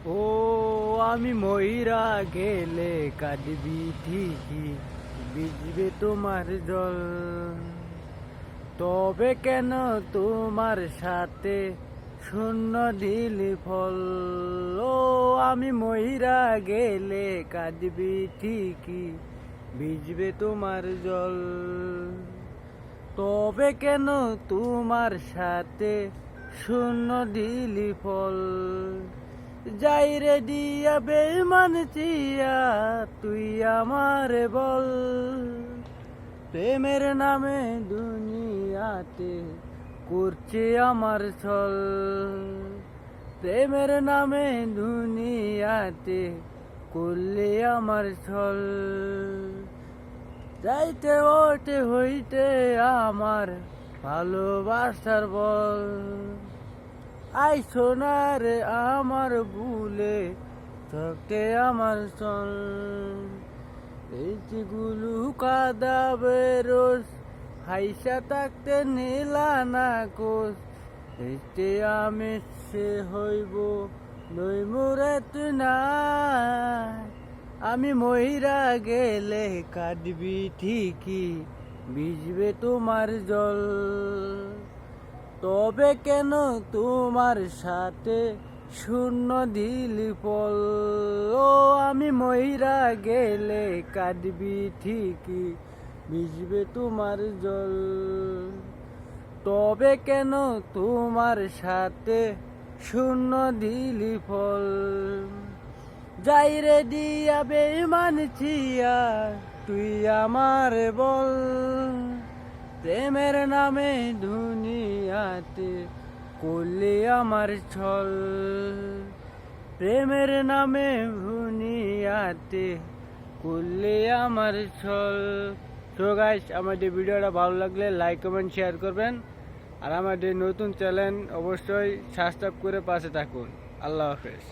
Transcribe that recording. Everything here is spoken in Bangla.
ও আমি ময়রা গেলে কাঁদবি ঠিকই, ভিজবে তোমার জল। তবে কেন তোমার সাথে শূন্য দিলি ফল? ও আমি ময়রা গেলে কাঁদবি ঠিকই, ভিজবে তোমার জল। তবে কেন তোমার সাথে শূন্য দিলি ফল? যাই রে দিয়া বেমান চিয়া তুই আমারে বল, প্রেমের নামে দুনিয়াতে করছে আমার ছল। প্রেমের নামে দুনিয়াতে করলে আমার ছল। যাইতে ওঠে হইতে আমার ভালোবাসার বল। আই সোনার আমার ভুলে থাকতে আমার চল। এই যে গুলু কাদাবে রোজ হাইসা থাকতে নীলা না কোষ। এতে আমি সে হইব নই মোরে তুই না। আমি ময়রা গেলে কাঁদবি ঠিকই, ভিজবে তোমার জল। তবে কেন তোমার সাথে শূন্য দিলি ফল? ও আমি ময়রা গেলে কাঁদবি ঠিকই, ভিজবে তোমার জল। তবে কেন তোমার সাথে শূন্য দিলি ফল? যাই রে দিয়া বেমান ছিয়া তুই আমার বল, প্রেমের নামে দুনিয়াতে করলে আমার ছল। প্রেমের নামে দুনিয়াতে করলে আমার ছল। তো গাইস, আমাদের ভিডিওটা ভালো লাগলে লাইক কমেন্ট শেয়ার করবেন, আর আমাদের নতুন চ্যানেল অবশ্যই সাবস্ক্রাইব করে পাশে থাকুন। আল্লাহ হাফেজ।